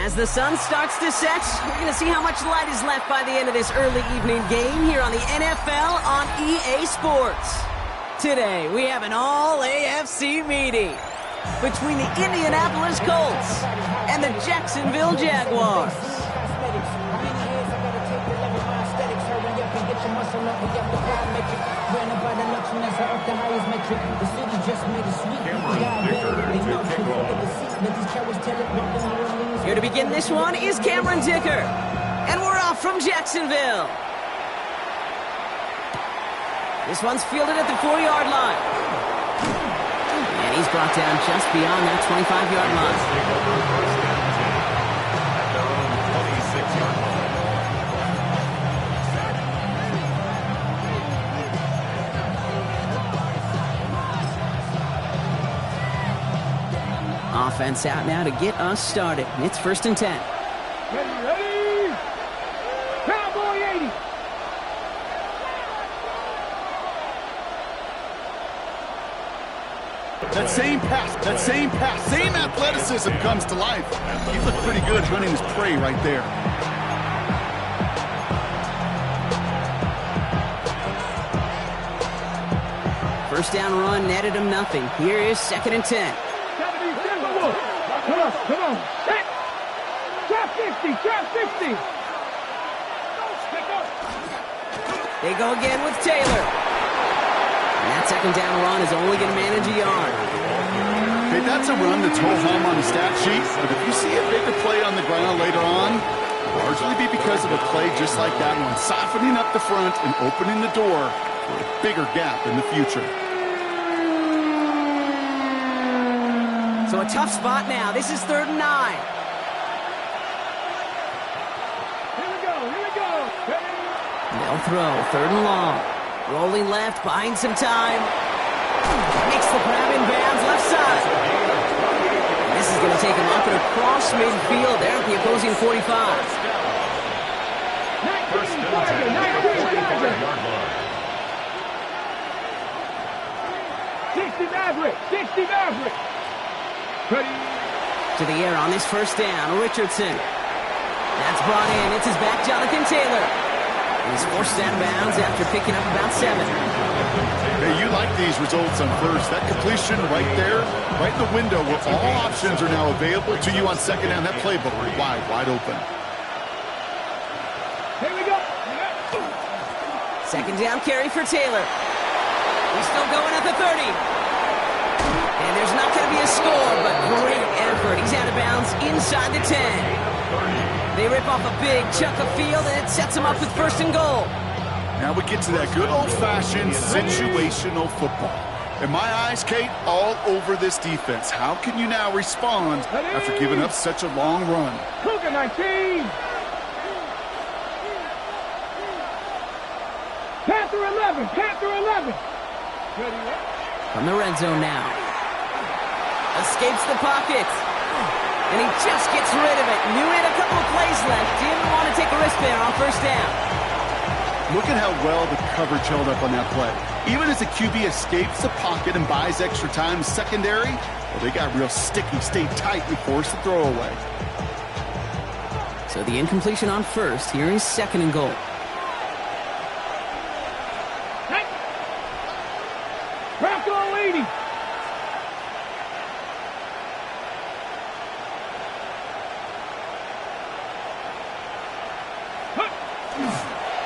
As the sun starts to set, we're going to see how much light is left by the end of this early evening game here on the NFL on EA Sports. Today, we have an all-AFC meeting between the Indianapolis Colts and the Jacksonville Jaguars. Here to begin this one is Cameron Dicker. And we're off from Jacksonville. This one's fielded at the 4-yard line. And he's brought down just beyond that 25-yard line. Offense out now to get us started. It's 1st and 10. Ready? Cowboy 80. That same pass, same athleticism comes to life. He looked pretty good hunting his prey right there. First down run netted him nothing. Here is 2nd and 10. Come on. Set. Drop 50. They go again with Taylor. And that 2nd down run is only going to manage a yard. Hey, that's a run that's ho-hum on the stat sheet, but if you see a bigger play on the ground later on, largely be because of a play just like that one, softening up the front and opening the door for a bigger gap in the future. So a tough spot now. This is 3rd and 9. Here we go. They'll throw. 3rd and long. Rolling left, buying some time. Makes the grab in bounds, left side. This is going to take him up and across midfield there at the opposing 45. 60 Maverick. Ready. To the air on this 1st down, Richardson. That's brought in. It's his back, Jonathan Taylor. He's forced out of bounds after picking up about 7. Hey, you like these results on first. That completion right there, right in the window where all options are now available to you on 2nd down. That playbook wide open. Here we go. 2nd down carry for Taylor. He's still going at the 30. And there's not going to be a score, but great effort. He's out of bounds inside the 10. They rip off a big chunk of field, and it sets them up with 1st and goal. Now we get to that good old-fashioned situational football. In my eyes, Kate, all over this defense. How can you now respond after giving up such a long run? Cougar 19. Panther 11. Ready. From the red zone now. Escapes the pocket. And he just gets rid of it. Knew he had a couple of plays left. Didn't want to take a risk there on 1st down. Look at how well the coverage held up on that play. Even as the QB escapes the pocket and buys extra time secondary, well, they got real sticky, stayed tight, and forced the throw away. So the incompletion on 1st. Here is 2nd and goal. Bronco 80.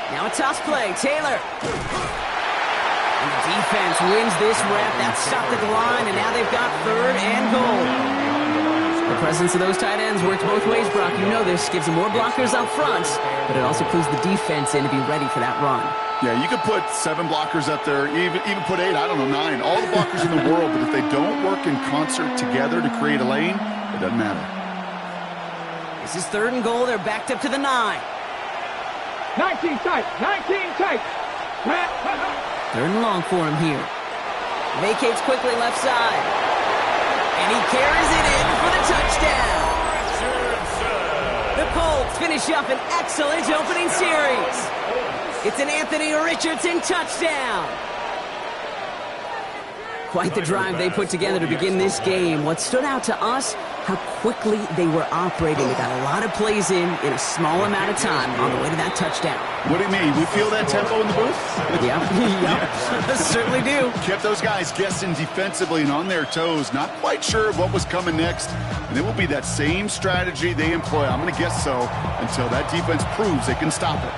Now a toss play. Taylor. And the defense wins this rep. That's stopped at the line, and now they've got 3rd and goal. The presence of those tight ends works both ways, Brock. You know this. Gives them more blockers up front, but it also clues the defense in to be ready for that run. Yeah, you could put 7 blockers up there, even put 8, I don't know, 9. All the blockers in the world, but if they don't work in concert together to create a lane, it doesn't matter. This is 3rd and goal. They're backed up to the 9. 19 tight. 3rd and long for him here. Vacates quickly left side. And he carries it in for the touchdown. The Colts finish up an excellent opening series. It's an Anthony Richardson touchdown. Quite the drive they put together to begin this game. What stood out to us, how quickly they were operating. They got a lot of plays in a small amount of time on the way to that touchdown. What do you mean? We feel that tempo in the booth? Yep. Certainly do. Kept those guys guessing defensively and on their toes, not quite sure what was coming next. And it will be that same strategy they employ, I'm going to guess so, until that defense proves they can stop it.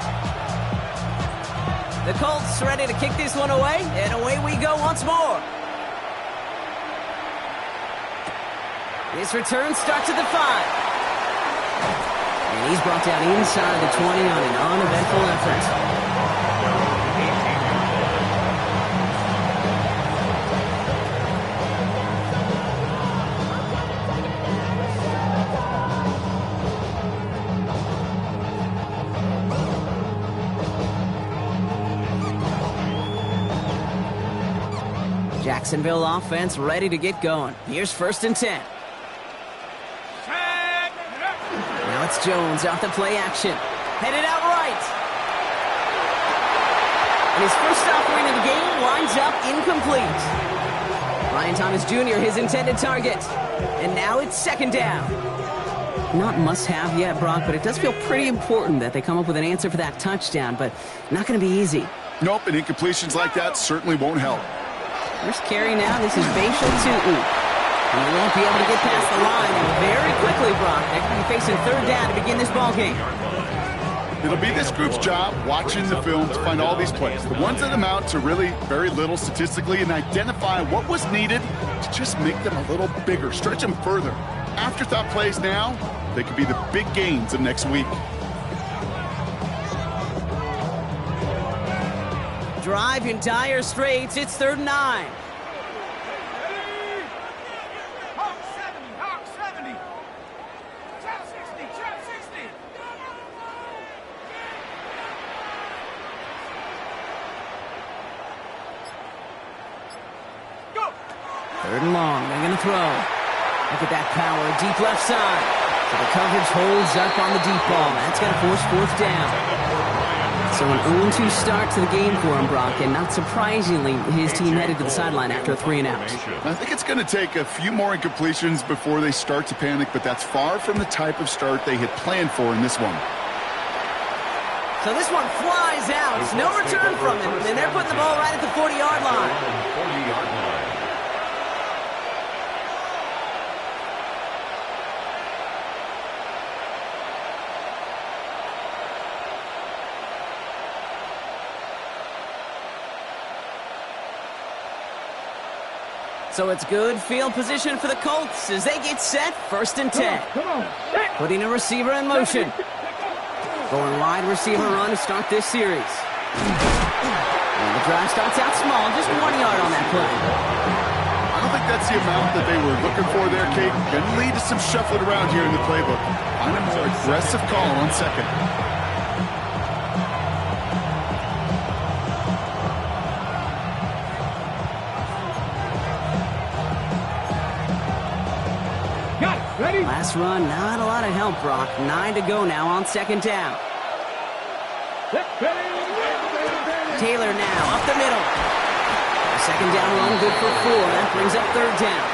The Colts ready to kick this one away, and away we go once more. This return starts at the 5. And he's brought down inside the 20 on an uneventful effort. Jacksonville offense ready to get going. Here's 1st and 10. Now it's Jones off the play action. Headed out right. And his first offering of the game winds up incomplete. Ryan Thomas Jr., his intended target. And now it's 2nd down. Not must-have yet, Brock, but it does feel pretty important that they come up with an answer for that touchdown, but not going to be easy. Nope, and incompletions like that certainly won't help. First carry now, this is Bashal Tootin. And they won't be able to get past the line, and very quickly, Brock, they're going to be facing 3rd down to begin this ballgame. It'll be this group's job watching the film to find all these plays, the ones that amount to really very little statistically, and identify what was needed to just make them a little bigger, stretch them further. Afterthought plays now, they could be the big gains of next week. Drive in dire straits. It's 3rd and 9. Hawk 70. Trap 60. Go. 3rd and long. They're going to throw. Look at that power. Deep left side. So the coverage holds up on the deep ball. That's going to force 4th down. So an 0-2 start to the game for him, Brock, and not surprisingly, his team headed to the sideline after a 3-and-out. I think it's going to take a few more incompletions before they start to panic, but that's far from the type of start they had planned for in this one. So this one flies out. It's no return from him, and they're putting the ball right at the 40-yard line. So it's good field position for the Colts as they get set. 1st and 10. Come on. Putting a receiver in motion. Going wide receiver run to start this series. And the drive starts out small, just 1 yard on that play. I don't think that's the amount that they were looking for there, Kate. Going to lead to some shuffling around here in the playbook. Find a more aggressive call on 2nd. Ready? Last run, not a lot of help, Brock. 9 to go now on 2nd down. Taylor now up the middle. 2nd down run, good for 4. That brings up 3rd down.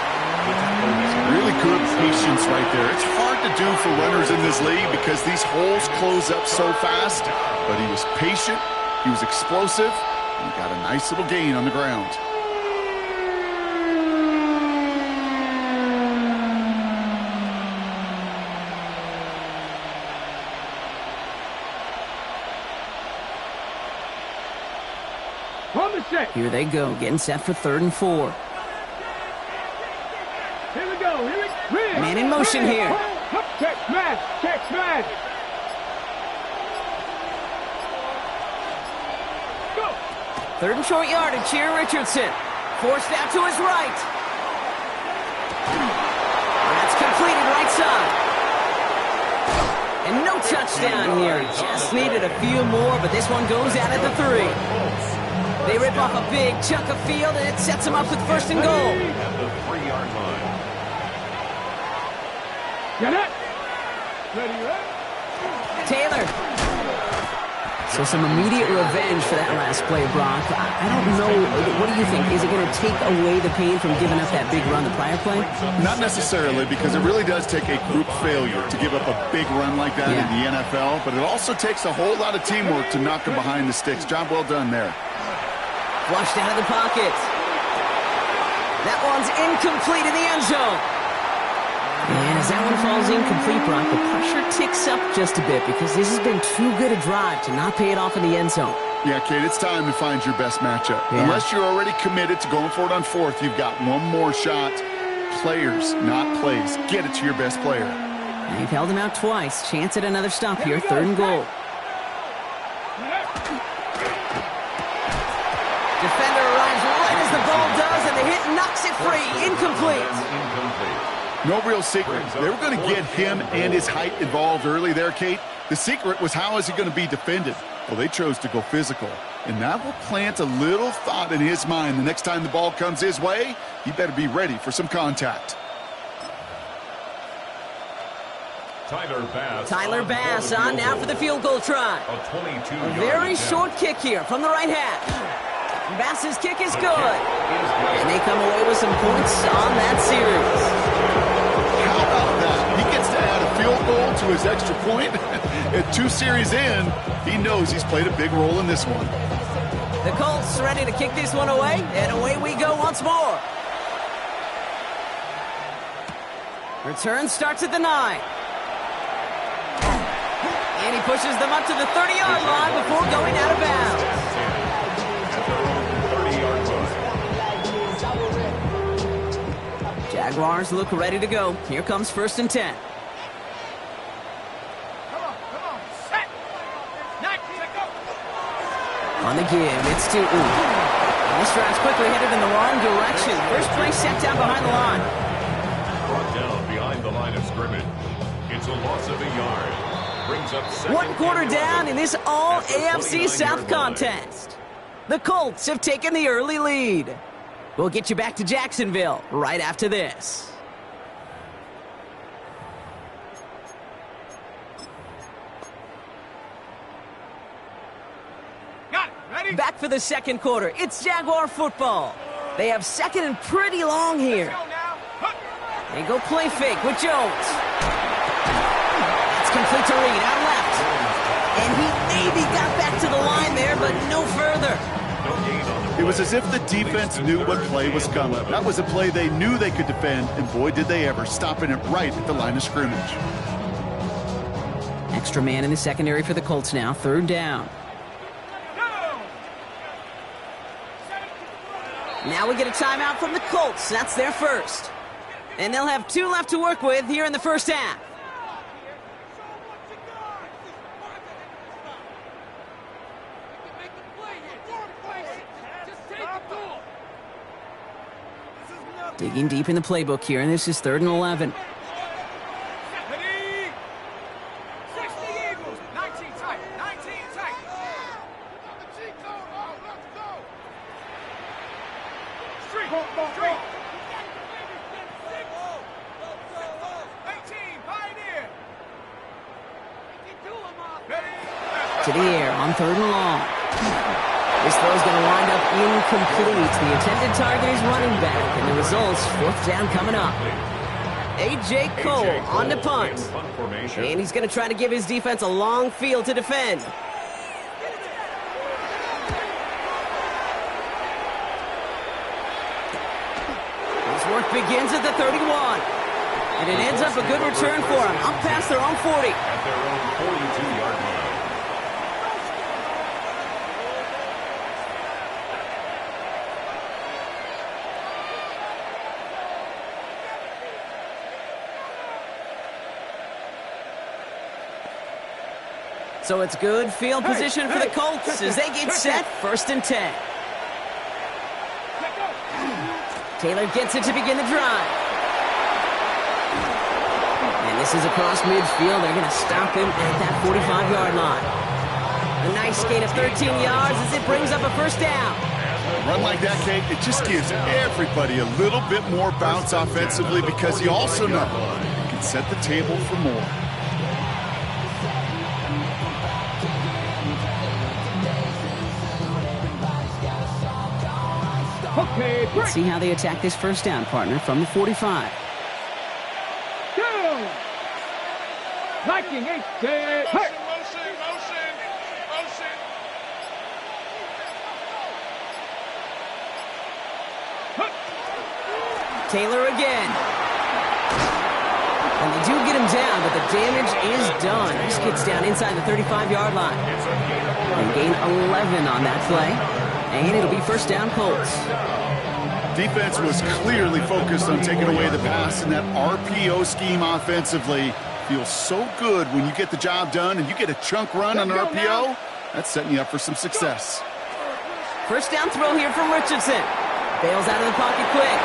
Really good patience right there. It's hard to do for runners in this league because these holes close up so fast. But he was patient, he was explosive, and he got a nice little gain on the ground. Here they go, getting set for 3rd and 4. Here we go. Man in motion here. Check smash. Go. 3rd and short yardage here, Richardson. Forced out to his right. That's completed right side. And no touchdown here. Just needed a few more, but this one goes out at the 3. They rip off a big chunk of field, and it sets them up with 1st and goal. At the 3-yard line. Get it. Ready. Taylor. So some immediate revenge for that last play, Brock. I don't know. What do you think? Is it going to take away the pain from giving up that big run the prior play? Not necessarily, because it really does take a group failure to give up a big run like that in the NFL, but it also takes a whole lot of teamwork to knock them behind the sticks. Job well done there. Flushed out of the pocket. That one's incomplete in the end zone. And as that one falls incomplete, Brock, the pressure ticks up just a bit because this has been too good a drive to not pay it off in the end zone. Yeah, Kate, it's time to find your best matchup. Unless you're already committed to going for it on fourth, you've got one more shot. Players, not plays. Get it to your best player. They've held him out twice. Chance at another stop here. 3rd and goal. Defender arrives right as the ball does, and the hit knocks it free. Incomplete. No real secret. They were going to get him and his height involved early there, Kate. The secret was, how is he going to be defended? Well, they chose to go physical, and that will plant a little thought in his mind. The next time the ball comes his way, he better be ready for some contact. Tyler Bass on now for the field goal try. A very short kick here from the right hash. Bass's kick is good. And they come away with some points on that series. How about that? He gets to add a field goal to his extra point. At 2 series in, he knows he's played a big role in this one. The Colts ready to kick this one away, and away we go once more. Return starts at the 9. And he pushes them up to the 30-yard line before going out of bounds. Jaguars look ready to go. Here comes 1st and 10. On the give, it's to And this drive's quickly headed in the wrong direction. First play set down behind the line. Brought down behind the line of scrimmage. It's a loss of a yard. Brings up 1 quarter down in this all-AFC South contest. The Colts have taken the early lead. We'll get you back to Jacksonville right after this. Got it. Ready? Back for the 2nd quarter. It's Jaguar football. They have 2nd and pretty long here. Go now. Hup. They go play fake with Jones. It's complete to Reed out left. And he maybe got back to the line there, but no further. It was as if the defense knew what play was coming. That was a play they knew they could defend, and boy, did they ever, stopping it right at the line of scrimmage. Extra man in the secondary for the Colts now. 3rd down. Now we get a timeout from the Colts. That's their first. And they'll have 2 left to work with here in the first half. Digging deep in the playbook here, and this is 3rd and 11. Ready? 60 Eagles. 19 tight. 19 tight. Street. Street. 18. Pioneer. To the air on 3rd and long. This throw's going to wind up incomplete. The intended target is running back, and the results, 4th down coming up. A.J. Cole on the punt. And he's going to try to give his defense a long field to defend. His work begins at the 31. And it ends up a good return for him, up past their own 40. At their own 42-yard line. So it's good field position for the Colts as they get set. 1st and 10. Taylor gets it to begin the drive. And this is across midfield. They're going to stop him at that 45-yard line. A nice gain of 13 yards as it brings up a 1st down. A run like that, Kate, it just gives everybody a little bit more bounce offensively, because you also know you can set the table for more. Okay, Let's see how they attack this first down, partner, from the 45. Down. Liking 8. Hey. Taylor again. And they do get him down, but the damage is done. This gets down inside the 35-yard line. They gain 11 on that play. And it'll be first down Colts. Defense was clearly focused on taking away the pass in that RPO scheme offensively. Feels so good when you get the job done and you get a chunk run on an RPO. That's setting you up for some success. First down throw here from Richardson. Bails out of the pocket quick.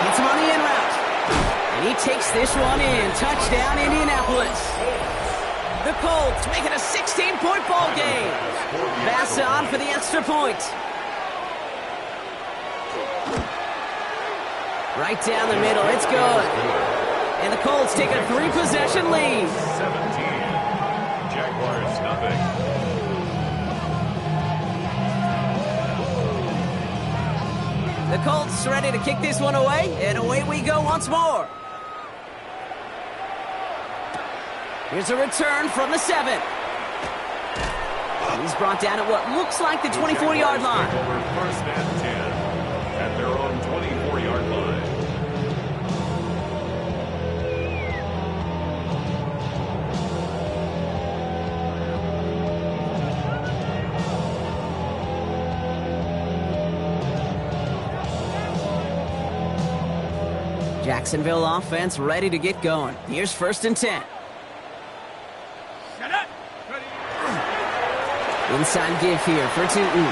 Gets him on the in route. And he takes this one in. Touchdown, Indianapolis. The Colts make it a 16-point ball game. Bass on for the extra point. Right down the middle. It's good. And the Colts take a 3-possession lead. 17. Jaguars nothing. The Colts ready to kick this one away, and away we go once more. Here's a return from the 7. He's brought down at what looks like the 24-yard line. First and 10 at their own 24-yard line. Jacksonville offense ready to get going. Here's first and 10. Inside give here for Tootin.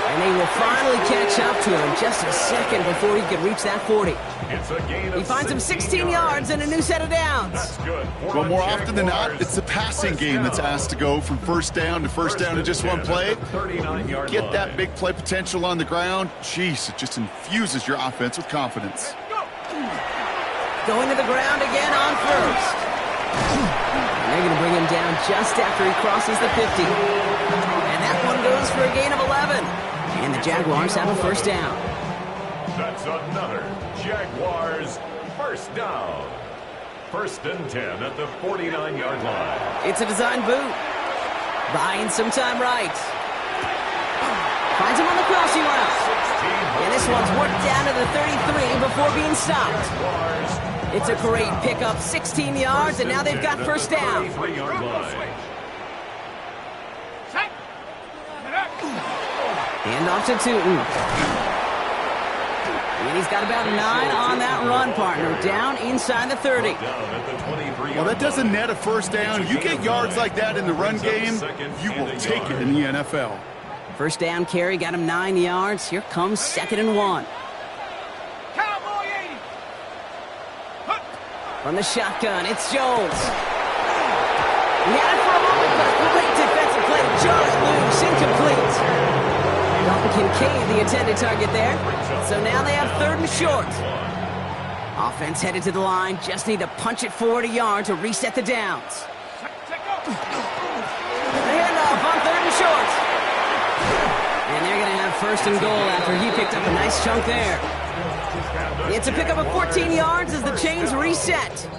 And they will finally catch up to him just a second before he could reach that 40. It's a gain of He finds him 16 yards and a new set of downs. That's good. Well, more often than not, it's the passing game that's asked to go from first down in just one play. Get that big play potential on the ground. Jeez, it just infuses your offense with confidence. Going to the ground again on first. And they're going to bring him down just after he crosses the 50. And that one goes for a gain of 11. And the Jaguars have a first down. That's another Jaguars first down. First and 10 at the 49-yard line. It's a design boot. Buying some time right. Finds him on the crossing route. And this one's worked down to the 33 before being stopped. It's a great pickup, 16 yards, and now they've got first down. Hand off to Tootin. And he's got about 9 on that run, partner. Down inside the 30. Well, that doesn't net a first down. You get yards like that in the run game, you will take it in the NFL. First down carry got him 9 yards. Here comes 2nd and 1. Cowboy 80. From the shotgun, it's Jones. He had it for a moment, but a great defensive play. Just loose, incomplete. Dalton Kincaid, the intended target there. So now they have 3rd and short. Offense headed to the line. Just need to punch it forward a yard to reset the downs. The handoff on 3rd and short. And they're going to have 1st and goal after he picked up a nice chunk there. It's a pickup of 14 yards as the chains reset.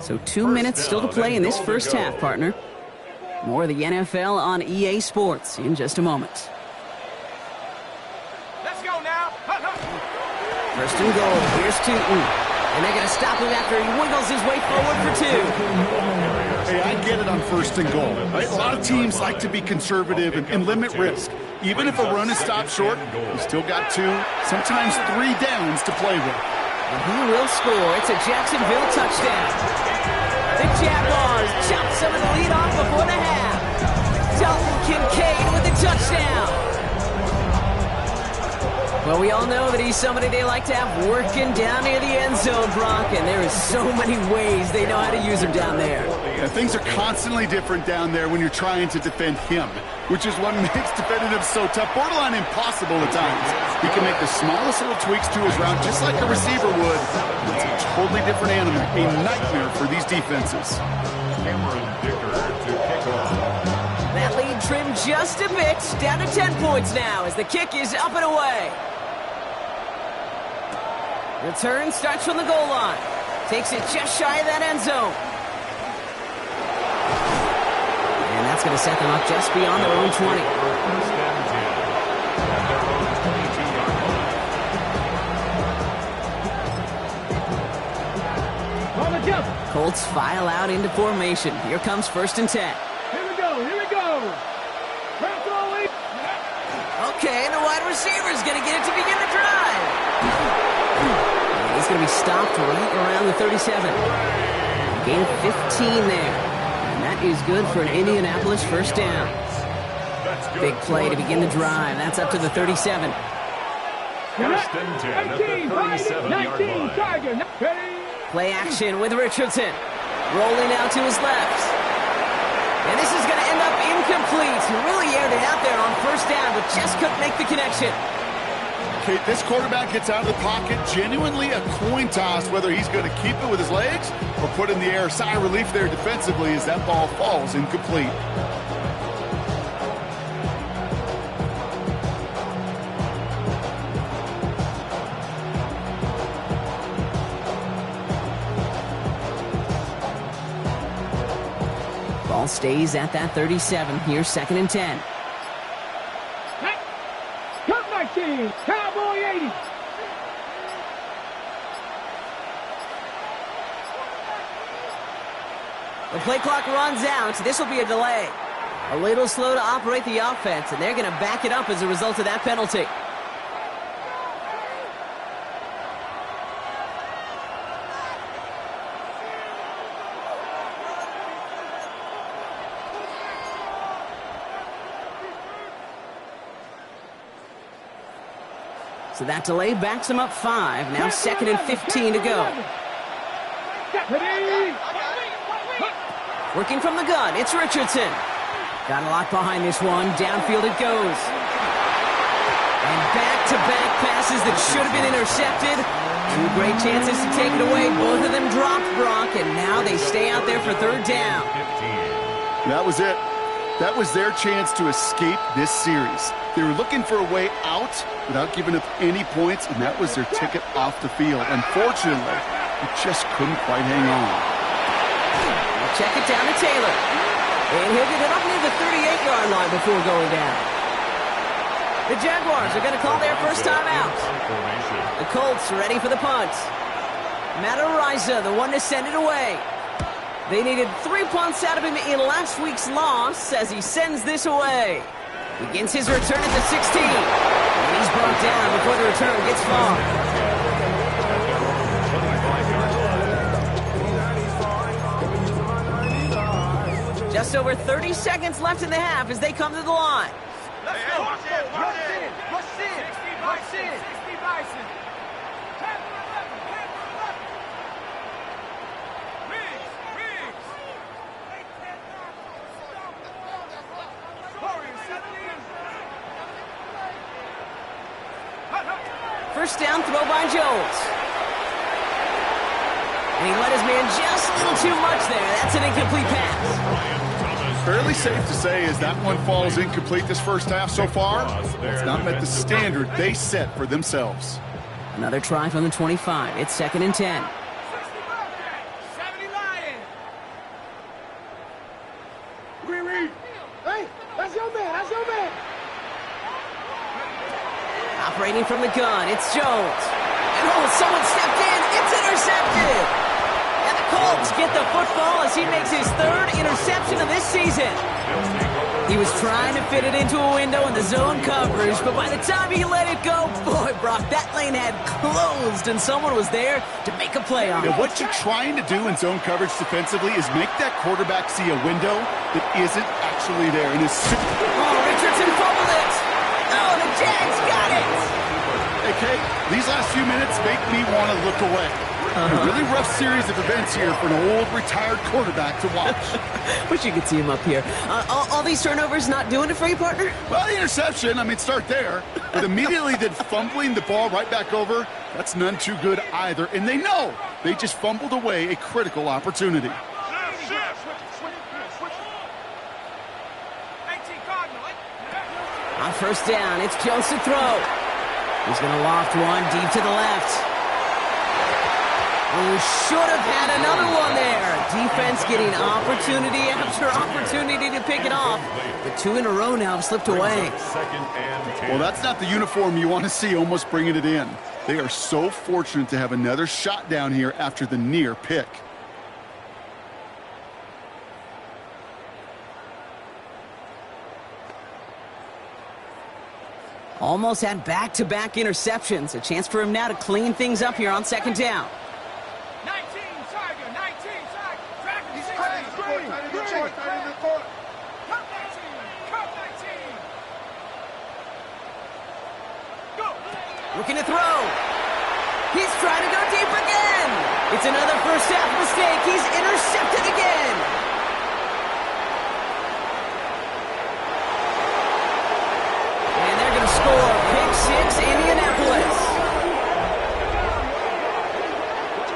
So 2 minutes still to play in this first half, partner. More of the NFL on EA Sports in just a moment. Let's go now. 1st and goal. Here's Tootin. And they're going to stop him after he wiggles his way forward for 2. Hey, I get it on 1st and goal. Right? A lot of teams like to be conservative and limit risk. Even if a run is stopped short, you still got 2, sometimes 3 downs to play with. And he will score. It's a Jacksonville touchdown. The Jaguars chop some of the lead off before the half. Dalton Kincaid with the touchdown. Well, we all know that he's somebody they like to have working down near the end zone, Brock, and there is so many ways they know how to use him down there. Yeah, things are constantly different down there when you're trying to defend him, which is what makes defending him so tough, borderline impossible at times. He can make the smallest little tweaks to his route just like a receiver would. It's a totally different animal, a nightmare for these defenses. Cameron Dicker to kick off. That lead trimmed just a bit, down to 10 points now as the kick is up and away. Return starts from the goal line. Takes it just shy of that end zone. And that's going to set them up just beyond their own 20. Colts file out into formation. Here comes 1st and 10. Here we go. Okay, the wide receiver's going to get it to begin the drive. And he's going to be stopped right around the 37. Gain of 15 there. And that is good for an Indianapolis 1st down. Big play to begin the drive. That's up to the 37. 1st and 10 at the 37-yard line. Play action with Richardson. Rolling out to his left. And this is going to end up incomplete. He really aired it out there on 1st down, but just couldn't make the connection. Okay, this quarterback gets out of the pocket. Genuinely a coin toss whether he's going to keep it with his legs or put in the air. Sigh of relief there defensively as that ball falls incomplete. Ball stays at that 37. Here's 2nd and 10. Cut 19, Cowboy 80. The play clock runs out. This will be a delay. A little slow to operate the offense, and they're going to back it up as a result of that penalty. So that delay backs him up 5. Now 2nd and 15 to go. Working from the gun, it's Richardson. Got a lot behind this one. Downfield it goes. And back-to-back passes that should have been intercepted. 2 great chances to take it away. Both of them dropped, Brock, and now they stay out there for 3rd down. That was it. That was their chance to escape this series. They were looking for a way out without giving up any points, and that was their ticket off the field. Unfortunately, they just couldn't quite hang on. Check it down to Taylor. And he'll get it up near the 38-yard line before going down. The Jaguars are going to call their first time out. The Colts ready for the punt. Matt Ariza, the one to send it away. They needed 3 punts out of him in last week's loss as he sends this away. Begins his return at the 16. And he's brought down before the return gets far. Just over 30 seconds left in the half as they come to the line. Let's go. Rush in. 60 Bison. First down throw by Jones. And he let his man just a little too much there. That's an incomplete pass. Fairly safe to say as that one falls incomplete this first half so far, it's not met the standard they set for themselves. Another try from the 25. It's 2nd and 10. 70 Lion. Hey, that's your man. Operating from the gun, it's Jones. And someone stepped in. It's intercepted. And the Colts get the football as he makes his 3rd interception of this season. He was trying to fit it into a window in the zone coverage, but by the time he let it go, boy, Brock, that lane had closed, and someone was there to make a play on it. And what you're trying to do in zone coverage defensively is make that quarterback see a window that isn't actually there. And Richardson fumbled it. Oh, the Jags got it. Hey, Kate, these last few minutes make me want to look away. A really rough series of events here for an old retired quarterback to watch. Wish you could see him up here. All these turnovers not doing it for you, partner? Well, the interception, start there. But immediately then fumbling the ball right back over, that's none too good either. And they know they just fumbled away a critical opportunity. On first down, it's Jones to throw. He's going to loft one deep to the left. Oh, should have had another one there. Defense getting opportunity after opportunity to pick it off. The 2 in a row now have slipped away. Well, that's not the uniform you want to see almost bringing it in. They are so fortunate to have another shot down here after the near pick. Almost had back-to-back interceptions. A chance for him now to clean things up here on second down. 19 Tiger, 19 Tiger. Drag him, Cut 19, cut 19. Go. Looking to throw. He's trying to go deep again. It's another first half mistake. He's intercepted again. And they're going to score. Pick 6, Indianapolis.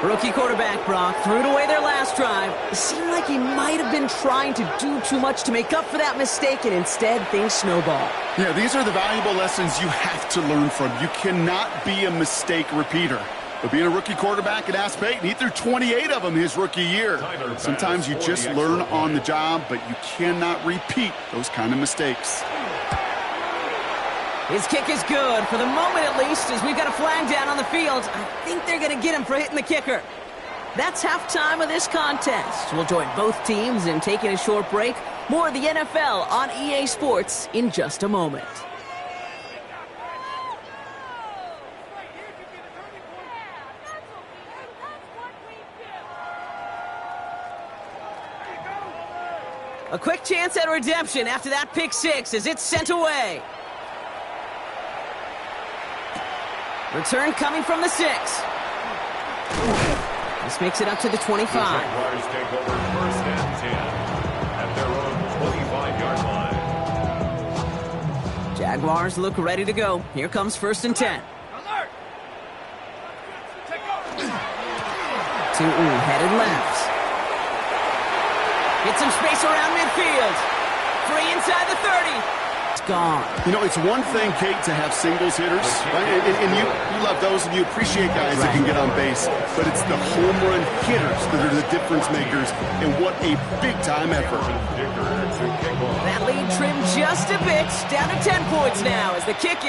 Rookie quarterback Brock threw it away their last drive. It seemed like he might have been trying to do too much to make up for that mistake, and instead things snowball. Yeah, these are the valuable lessons you have to learn from. You cannot be a mistake repeater. But being a rookie quarterback at Ass Payton, he threw 28 of them his rookie year. Sometimes you just learn on the job, but you cannot repeat those kind of mistakes. His kick is good, for the moment at least, as we've got a flag down on the field. I think they're going to get him for hitting the kicker. That's halftime of this contest. We'll join both teams in taking a short break. More of the NFL on EA Sports in just a moment. A quick chance at redemption after that pick 6 as it's sent away. Return coming from the 6. This makes it up to the 25. The Jaguars take over first and 10 at their own 25-yard line. Jaguars look ready to go. Here comes first and 10. Alert. Take over. Headed left. Get some space around midfield. Free inside the 30. It's gone. You know, it's one thing, Kate, to have singles hitters, right? And you love those, and you appreciate guys that can get on base. But it's the home run hitters that are the difference makers, and what a big-time effort. That lead trimmed just a bit, down to 10 points now as the kick